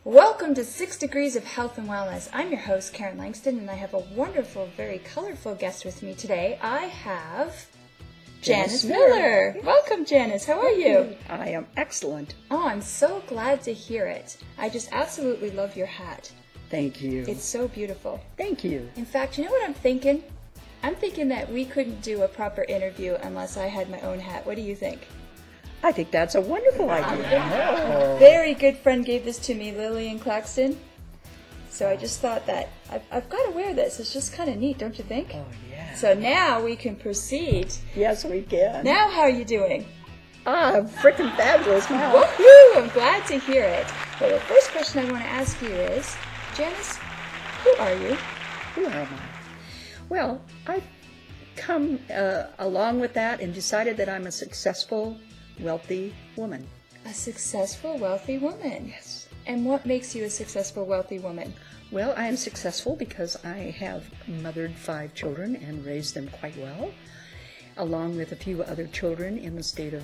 Welcome to 6 Degrees of Health and Wellness. I'm your host, Karen Langston, and I have a wonderful, very colorful guest with me today. I have Janice Miller. Welcome, Janice. How are you? I am excellent. Oh, I'm so glad to hear it. I just absolutely love your hat. Thank you. It's so beautiful. Thank you. In fact, you know what I'm thinking? I'm thinking that we couldn't do a proper interview unless I had my own hat. What do you think? I think that's a wonderful idea. Very good friend gave this to me, Lillian Claxton. So I just thought that I've got to wear this. It's just kind of neat, don't you think? Oh, yeah. So now we can proceed. Yes, we can. Now, how are you doing? Freaking fabulous. Wow. Woohoo! I'm glad to hear it. Well, the first question I want to ask you is, Janice, who are you? Who am I? Well, I've come along with that and decided that I'm a successful, wealthy woman. A successful, wealthy woman. Yes. And what makes you a successful, wealthy woman? Well, I am successful because I have mothered 5 children and raised them quite well, along with a few other children in the state of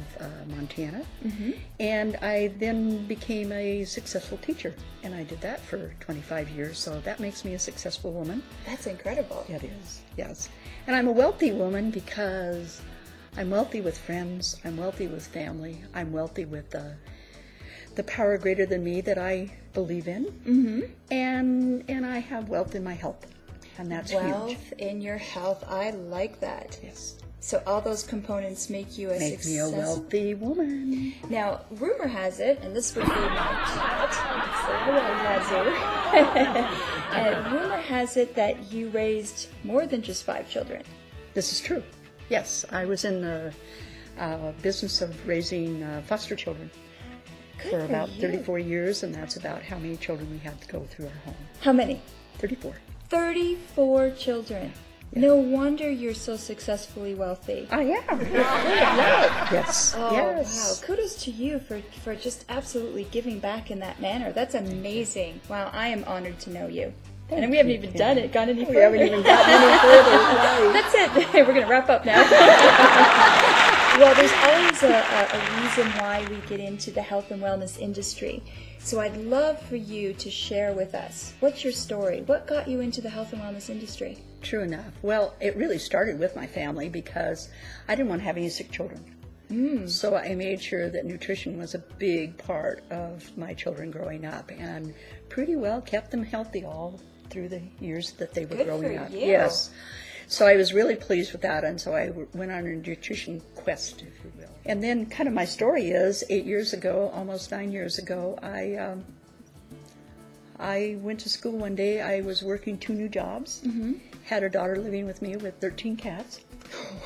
Montana. Mm-hmm. And I then became a successful teacher, and I did that for 25 years, so that makes me a successful woman. That's incredible. It is, yes. And I'm a wealthy woman because I'm wealthy with friends, I'm wealthy with family, I'm wealthy with the power greater than me that I believe in, mm-hmm. and I have wealth in my health, and that's huge. Wealth in your health, I like that. Yes. So all those components make you a Make me a wealthy woman. Now, rumor has it, and this would be my cat, so and rumor has it that you raised more than just 5 children. This is true. Yes, I was in the business of raising foster children for about 34 years, and that's about how many children we had to go through our home. How many? 34. 34 children. Yeah. No wonder you're so successfully wealthy. I am. Yes. Oh, yes. Wow. Kudos to you for just absolutely giving back in that manner. That's amazing. Wow, I am honored to know you. Thank and we haven't even gone any further. We haven't even gotten any further. Right. That's it. We're going to wrap up now. Well, there's always a reason why we get into the health and wellness industry. So I'd love for you to share with us. What's your story? What got you into the health and wellness industry? True enough. Well, it really started with my family because I didn't want to have any sick children. So I made sure that nutrition was a big part of my children growing up, and pretty well kept them healthy all through the years that they were growing up. Good for you. Yes. So I was really pleased with that, and so I went on a nutrition quest, if you will. And then kind of my story is 8 years ago, almost 9 years ago, I went to school one day. I was working 2 new jobs, had a daughter living with me with 13 cats,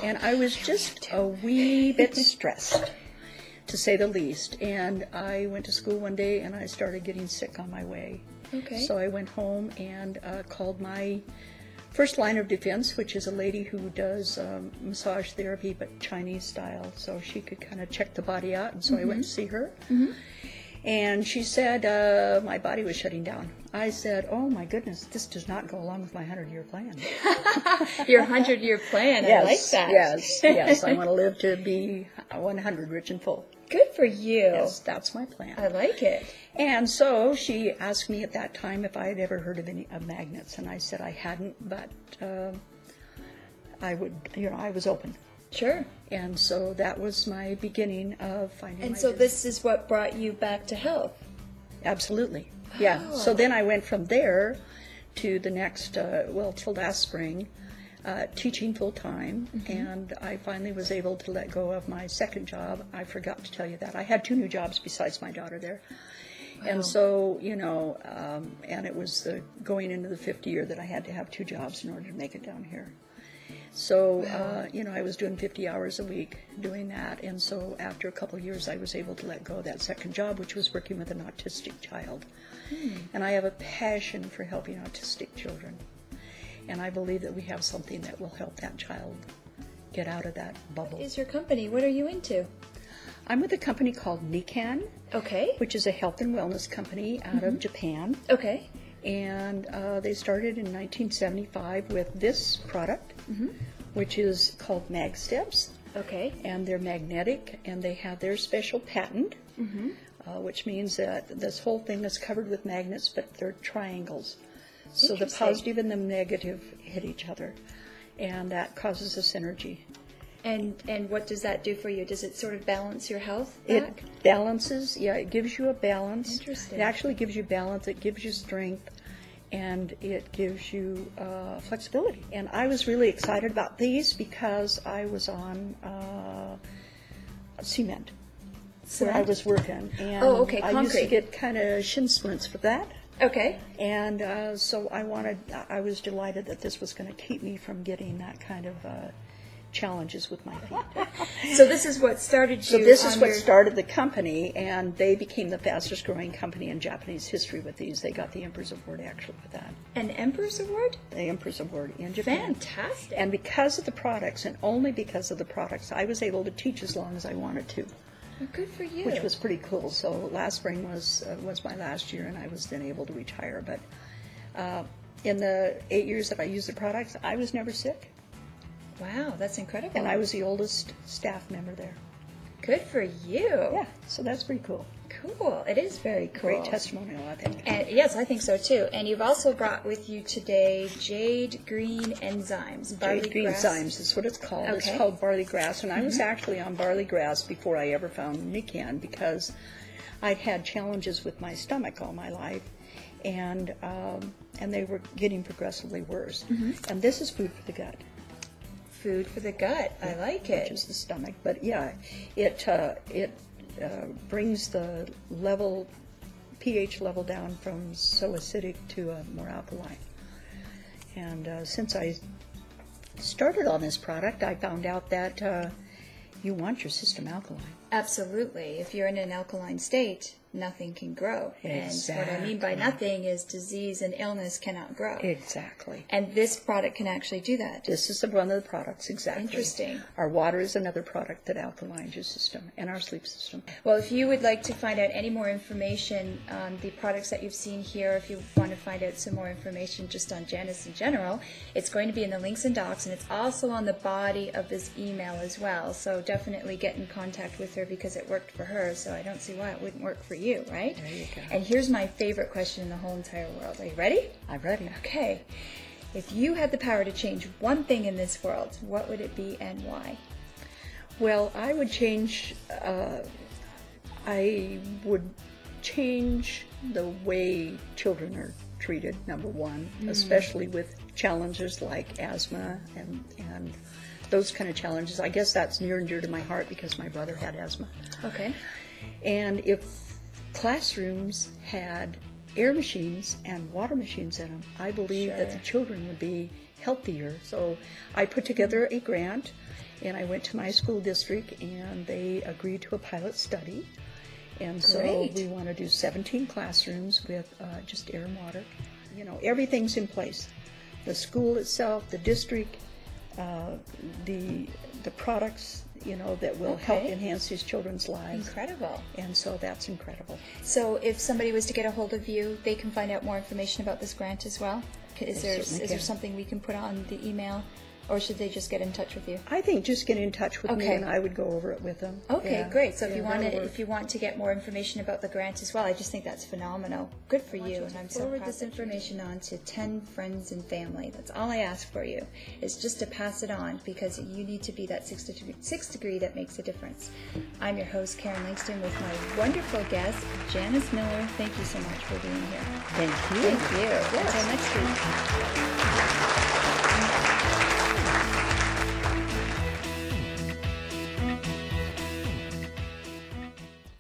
and I was just a wee bit stressed, to say the least. And I went to school one day, and I started getting sick on my way. Okay. So I went home and called my first line of defense, which is a lady who does massage therapy, but Chinese style, so she could kind of check the body out. And so I went to see her. And she said my body was shutting down. I said, oh my goodness, this does not go along with my 100-year plan. Your 100-year plan, yes, I like that. Yes, I want to live to be 100, rich and full. Good for you. Yes, that's my plan. I like it. And so she asked me at that time if I had ever heard of any magnets, and I said I hadn't, but I would, I was open. Sure. And so that was my beginning of finding And my so business. this is what brought you back to health? Absolutely. Yeah. Oh. So then I went from there to the next, till last spring, teaching full-time, and I finally was able to let go of my second job. I forgot to tell you that. I had 2 new jobs besides my daughter there. Wow. And so, and it was going into the 5th year that I had to have 2 jobs in order to make it down here. So, I was doing 50 hours a week doing that, and so after a couple of years I was able to let go of that second job, which was working with an autistic child. And I have a passion for helping autistic children, and I believe that we have something that will help that child get out of that bubble. What is your company? What are you into? I'm with a company called Nikan, Okay. which is a health and wellness company out of Japan. Okay. And they started in 1975 with this product, which is called Mag Steps. Okay. And they're magnetic, and they have their special patent which means that this whole thing is covered with magnets, but they're triangles. So the Interesting. positive and the negative hit each other, and that causes a synergy. And what does that do for you? Does it sort of balance your health It back? balances, yeah, it gives you a balance. Interesting. It actually gives you balance, it gives you strength, and it gives you flexibility. And I was really excited about these because I was on cement, where I was working. And Oh, okay, I used to concrete. get kind of shin splints for that. Okay. And so I was delighted that this was going to keep me from getting that kind of challenges with my feet. So this is what started you So this is on what your... started the company, and they became the fastest growing company in Japanese history with these. They got the Emperor's Award actually with that. An Emperor's Award? The Emperor's Award in Japan. Fantastic. And because of the products, and only because of the products, I was able to teach as long as I wanted to, Well, good for you. which was pretty cool. So last spring was my last year, and I was then able to retire. But in the 8 years that I used the products, I was never sick. Wow, that's incredible. And I was the oldest staff member there. Good for you. Yeah, so that's pretty cool. Cool. It is very cool. Great testimonial, I think. And yes, I think so too. And you've also brought with you today jade green enzymes. Jade green grass. enzymes is what it's called. It's Okay. called barley grass. And I was actually on barley grass before I ever found Nican because I'd had challenges with my stomach all my life. And they were getting progressively worse. And this is food for the gut. Food for the gut. I like it. Which is the stomach. But yeah, it brings the pH level down from so acidic to a more alkaline. And since I started on this product, I found out that you want your system alkaline. Absolutely. If you're in an alkaline state, nothing can grow. And what I mean by nothing is disease and illness cannot grow. Exactly. And this product can actually do that. This is one of the products, exactly. Interesting. Our water is another product that alkalines your system, and our sleep system. Well, if you would like to find out any more information on the products that you've seen here, if you want to find out some more information just on Janice in general, it's going to be in the links and docs, and it's also on the body of this email as well. So definitely get in contact with her because it worked for her, so I don't see why it wouldn't work for you, right? There you go. And here's my favorite question in the whole entire world. Are you ready? I'm ready. Okay. If you had the power to change one thing in this world, what would it be and why? Well, I would change the way children are treated, number one, especially with challenges like asthma and those kind of challenges. I guess that's near and dear to my heart because my brother had asthma. Okay. And if classrooms had air machines and water machines in them, I believe that the children would be healthier. So I put together a grant, and I went to my school district, and they agreed to a pilot study. And so Great. we want to do 17 classrooms with just air and water. You know, everything's in place. The school itself, the district, the products, you know, that will help enhance these children's lives. Incredible. And so that's incredible. So if somebody was to get a hold of you, they can find out more information about this grant as well? Is there something we can put on the email, or should they just get in touch with you? I think just get in touch with me, Okay. and I would go over it with them. Okay, Yeah. great. So Yeah, if you want to get more information about the grant as well, I just think that's phenomenal. Good for you, and I'm so forward this information on to 10 friends and family. That's all I ask for you, is just to pass it on, because you need to be that sixth degree that makes a difference. I'm your host, Karen Langston, with my wonderful guest, Janice Miller. Thank you so much for being here. Thank you. Thank you. Until next week.